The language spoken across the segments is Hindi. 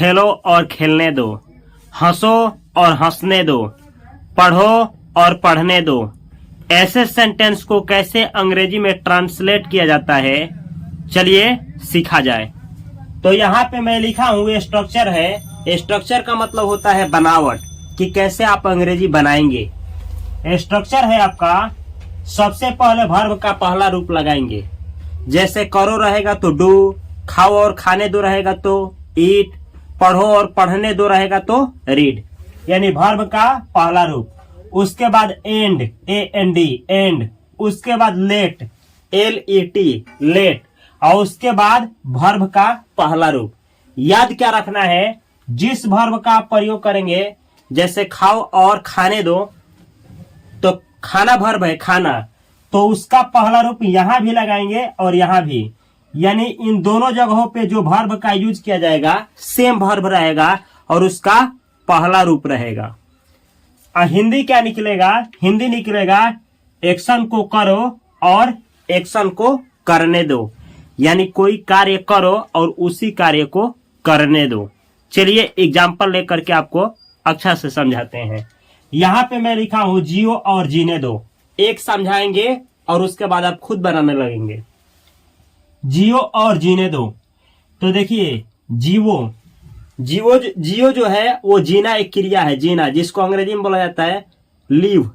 खेलो और खेलने दो, हंसो और हंसने दो, पढ़ो और पढ़ने दो। ऐसे सेंटेंस को कैसे अंग्रेजी में ट्रांसलेट किया जाता है, चलिए सीखा जाए। तो यहाँ पे मैं लिखा हूँ स्ट्रक्चर है। स्ट्रक्चर का मतलब होता है बनावट, कि कैसे आप अंग्रेजी बनाएंगे। स्ट्रक्चर है आपका, सबसे पहले वर्ब का पहला रूप लगाएंगे। जैसे करो रहेगा तो डू, खाओ और खाने दो रहेगा तो ईट, पढ़ो और पढ़ने दो रहेगा तो रीड, यानी वर्ब का पहला रूप। उसके बाद एंड, AND एंड, उसके बाद लेट, LET लेट, और उसके बाद वर्ब का पहला रूप। याद क्या रखना है, जिस वर्ब का आप प्रयोग करेंगे, जैसे खाओ और खाने दो, तो खाना वर्ब है खाना, तो उसका पहला रूप यहां भी लगाएंगे और यहां भी, यानी इन दोनों जगहों पे जो वर्ब का यूज किया जाएगा सेम वर्ब रहेगा और उसका पहला रूप रहेगा। हिंदी क्या निकलेगा, हिंदी निकलेगा एक्शन को करो और एक्शन को करने दो, यानी कोई कार्य करो और उसी कार्य को करने दो। चलिए एग्जाम्पल लेकर के आपको अच्छा से समझाते हैं। यहाँ पे मैं लिखा हूं जियो और जीने दो, एक समझाएंगे और उसके बाद आप खुद बनाने लगेंगे। जियो और जीने दो, तो देखिए जियो जो है वो जीना एक क्रिया है, जीना, जिसको अंग्रेजी में बोला जाता है लिव,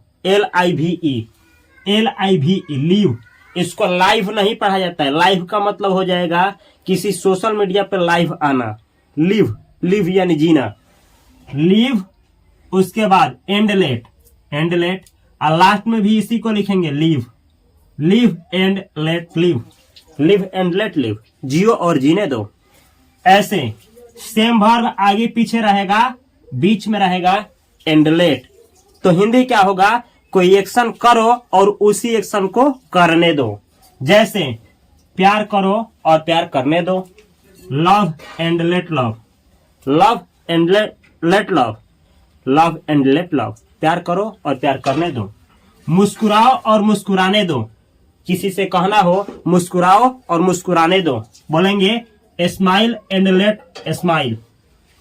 LIVE लिव। इसको लाइव नहीं पढ़ा जाता है। लाइव का मतलब हो जाएगा किसी सोशल मीडिया पर लाइव आना। लिव यानी जीना, लिव। उसके बाद एंडलेट, और लास्ट में भी इसी को लिखेंगे live and let live, live and let live. जियो और जीने दो। ऐसे सेम वर्ब आगे पीछे रहेगा, बीच में रहेगा एंडलेट। तो हिंदी क्या होगा, कोई एक्शन करो और उसी एक्शन को करने दो। जैसे प्यार करो और प्यार करने दो, love and let love, love and let love, love and let love. प्यार करो और प्यार करने दो। मुस्कुराओ और मुस्कुराने दो, किसी से कहना हो मुस्कुराओ और मुस्कुराने दो, बोलेंगे smile and let smile,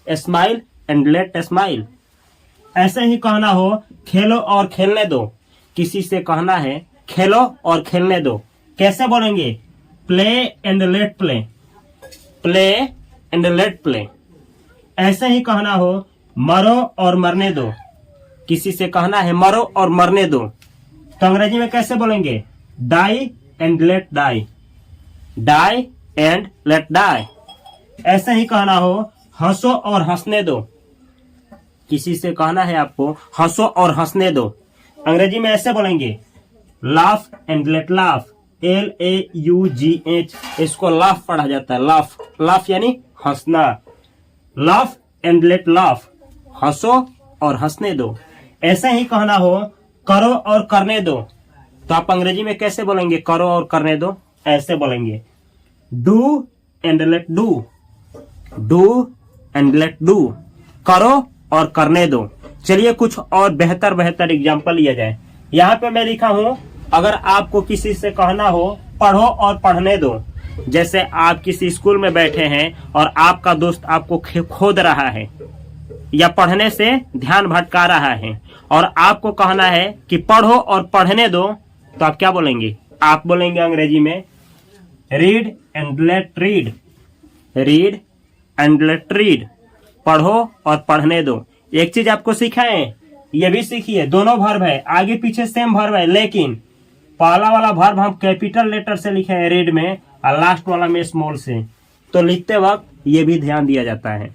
smile and let smile. ऐसे ही कहना हो खेलो और खेलने दो, किसी से कहना है खेलो और खेलने दो, कैसे बोलेंगे play and let play, play and let play. ऐसे ही कहना हो मरो और मरने दो, किसी से कहना है मरो और मरने दो, तो अंग्रेजी में कैसे बोलेंगे die and let die, die and let die. ऐसे ही कहना हो हंसो और हंसने दो, किसी से कहना है आपको हंसो और हंसने दो, अंग्रेजी में ऐसे बोलेंगे laugh and let laugh, LAUGH। इसको लाफ पढ़ा जाता है, लाफ, लाफ यानी हंसना, लाफ एंड लेट लाफ, हंसो और हंसने दो। ऐसे ही कहना हो करो और करने दो, तो आप अंग्रेजी में कैसे बोलेंगे करो और करने दो, ऐसे बोलेंगे do and let do, do and let do, करो और करने दो। चलिए कुछ और बेहतर एग्जांपल लिया जाए। यहाँ पे मैं लिखा हूं, अगर आपको किसी से कहना हो पढ़ो और पढ़ने दो, जैसे आप किसी स्कूल में बैठे हैं और आपका दोस्त आपको खोद रहा है या पढ़ने से ध्यान भटका रहा है और आपको कहना है कि पढ़ो और पढ़ने दो, तो आप क्या बोलेंगे, आप बोलेंगे अंग्रेजी में read and let read, read and let read, पढ़ो और पढ़ने दो। एक चीज आपको सिखाएं, ये भी सीखिए, दोनों वर्ब है, आगे पीछे सेम वर्ब है, लेकिन पहला वाला वर्ब हम कैपिटल लेटर से लिखे हैं रीड में और लास्ट वाला में स्मॉल से, तो लिखते वक्त ये भी ध्यान दिया जाता है।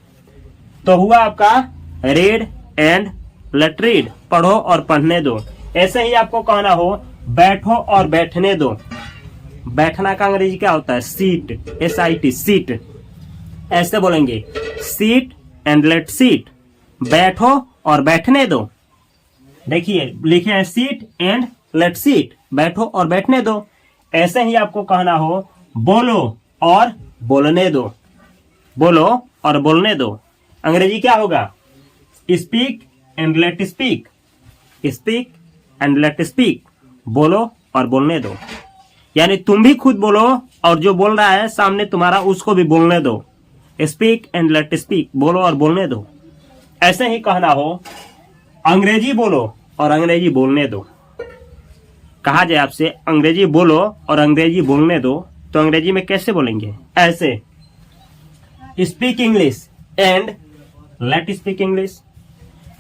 तो हुआ आपका रीड एंड लेट रीड, पढ़ो और पढ़ने दो। ऐसे ही आपको कहना हो बैठो और बैठने दो, बैठना का अंग्रेजी क्या होता है सीट, SIT सीट, ऐसे बोलेंगे सीट एंड लेट सीट, बैठो और बैठने दो। देखिए लिखे हैं सीट एंड लेट सीट, बैठो और बैठने दो। ऐसे ही आपको कहना हो बोलो और बोलने दो, बोलो और बोलने दो, अंग्रेजी क्या होगा speak and let speak, speak and let speak, बोलो और बोलने दो। यानी तुम भी खुद बोलो और जो बोल रहा है सामने तुम्हारा उसको भी बोलने दो। स्पीक एंड लेट स्पीक, बोलो और बोलने दो। ऐसे ही कहना हो अंग्रेजी बोलो और अंग्रेजी बोलने दो। कहा जाए आपसे अंग्रेजी बोलो और अंग्रेजी बोलने दो, तो अंग्रेजी में कैसे बोलेंगे? ऐसे, speak English and let speak English,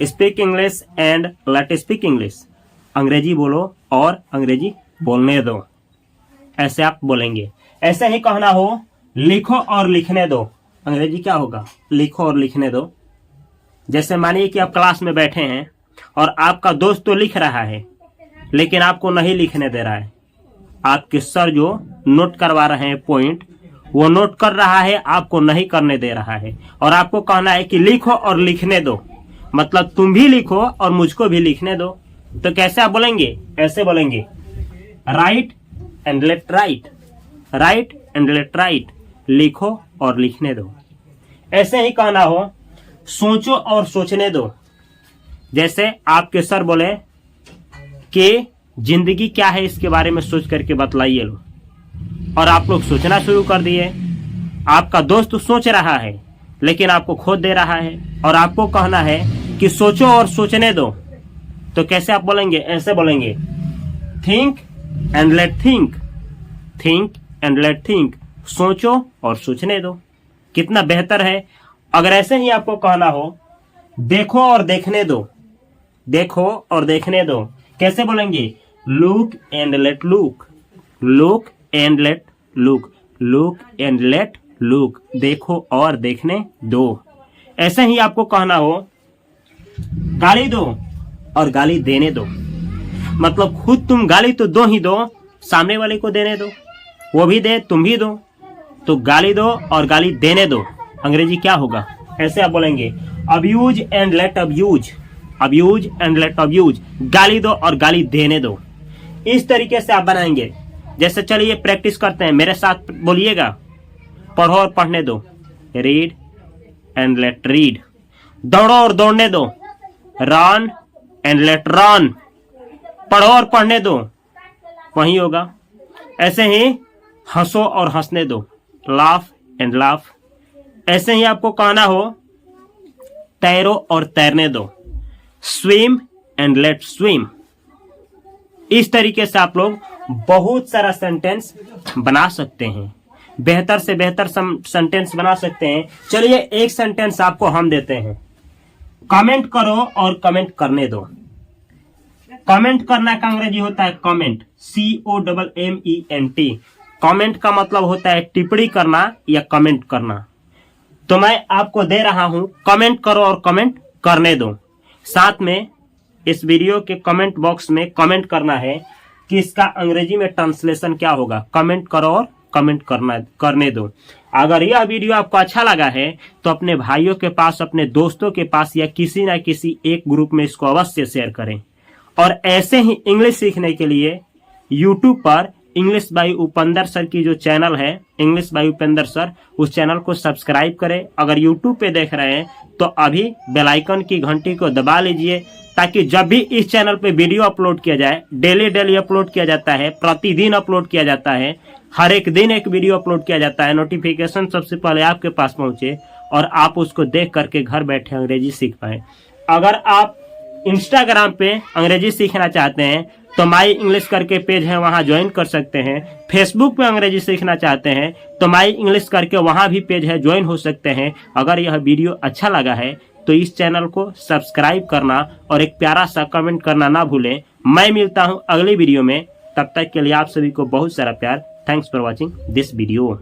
speak English and let speak English. अंग्रेजी बोलो और अंग्रेजी बोलने दो, ऐसे आप बोलेंगे। ऐसे ही कहना हो लिखो और लिखने दो। अंग्रेजी क्या होगा? लिखो और लिखने दो। जैसे मानिए कि आप क्लास में बैठे हैं और आपका दोस्त तो लिख रहा है लेकिन आपको नहीं लिखने दे रहा है। आपके सर जो नोट करवा रहे हैं पॉइंट, वो नोट कर रहा है, आपको नहीं करने दे रहा है, और आपको कहना है कि लिखो और लिखने दो, मतलब तुम भी लिखो और मुझको भी लिखने दो। तो कैसे आप बोलेंगे? ऐसे बोलेंगे, right and let right, right and let right, लिखो और लिखने दो। ऐसे ही कहना हो सोचो और सोचने दो। जैसे आपके सर बोले कि जिंदगी क्या है, इसके बारे में सोच करके बतलाइए लो, और आप लोग सोचना शुरू कर दिए। आपका दोस्त सोच रहा है लेकिन आपको खोद दे रहा है, और आपको कहना है कि सोचो और सोचने दो। तो कैसे आप बोलेंगे? ऐसे बोलेंगे, think and let think, think and let think, सोचो और सोचने दो। कितना बेहतर है। अगर ऐसे ही आपको कहना हो देखो और देखने दो, देखो और देखने दो, कैसे बोलेंगे? Look and let look, look and let look, look and let look, देखो और देखने दो। ऐसे ही आपको कहना हो गाली दो और गाली देने दो, मतलब खुद तुम गाली तो दो ही दो, सामने वाले को देने दो, वो भी दे तुम भी दो। तो गाली दो और गाली देने दो, अंग्रेजी क्या होगा? ऐसे आप बोलेंगे, abuse and let abuse, abuse and let abuse, गाली दो और गाली देने दो। इस तरीके से आप बनाएंगे। जैसे चलिए प्रैक्टिस करते हैं, मेरे साथ बोलिएगा, पढ़ो और पढ़ने दो, रीड एंड लेट रीड, दौड़ो और दौड़ने दो, रन एंड लेट रन, पढ़ो और पढ़ने दो, वही होगा। ऐसे ही हंसो और हंसने दो, लाफ एंड लाफ। ऐसे ही आपको कहना हो तैरो और तैरने दो, स्विम एंड लेट स्विम। इस तरीके से आप लोग बहुत सारा सेंटेंस बना सकते हैं, बेहतर से बेहतर सेंटेंस बना सकते हैं। चलिए एक सेंटेंस आपको हम देते हैं, कमेंट करो और कमेंट करने दो। कमेंट करना का अंग्रेजी होता है कमेंट, COMMENT। कमेंट का मतलब होता है टिप्पणी करना या कमेंट करना। तो मैं आपको दे रहा हूं, कमेंट करो और कमेंट करने दो। साथ में इस वीडियो के कमेंट बॉक्स में कमेंट करना है कि इसका अंग्रेजी में ट्रांसलेशन क्या होगा। कमेंट करो और कमेंट करने दो। अगर यह वीडियो आपको अच्छा लगा है तो अपने भाइयों के पास, अपने दोस्तों के पास, या किसी ना किसी एक ग्रुप में इसको अवश्य शेयर करें। और ऐसे ही इंग्लिश सीखने के लिए YouTube पर इंग्लिश बाय उपेंद्र सर की जो चैनल है, इंग्लिश बाय उपेंद्र सर, उस चैनल को सब्सक्राइब करें। अगर YouTube पे देख रहे हैं तो अभी बेल आइकन की घंटी को दबा लीजिए, ताकि जब भी इस चैनल पे वीडियो अपलोड किया जाए, डेली अपलोड किया जाता है, प्रतिदिन अपलोड किया जाता है, हर एक दिन एक वीडियो अपलोड किया जाता है, नोटिफिकेशन सबसे पहले आपके पास पहुंचे और आप उसको देख करके घर बैठे अंग्रेजी सीख पाए। अगर आप इंस्टाग्राम पे अंग्रेजी सीखना चाहते हैं तो माई इंग्लिश करके पेज है, वहां ज्वाइन कर सकते हैं। फेसबुक पे अंग्रेजी सीखना चाहते हैं तो माई इंग्लिश करके वहां भी पेज है, ज्वाइन हो सकते हैं। अगर यह वीडियो अच्छा लगा है तो इस चैनल को सब्सक्राइब करना और एक प्यारा सा कमेंट करना ना भूलें। मैं मिलता हूं अगली वीडियो में, तब तक के लिए आप सभी को बहुत सारा प्यार। Thanks for watching this video.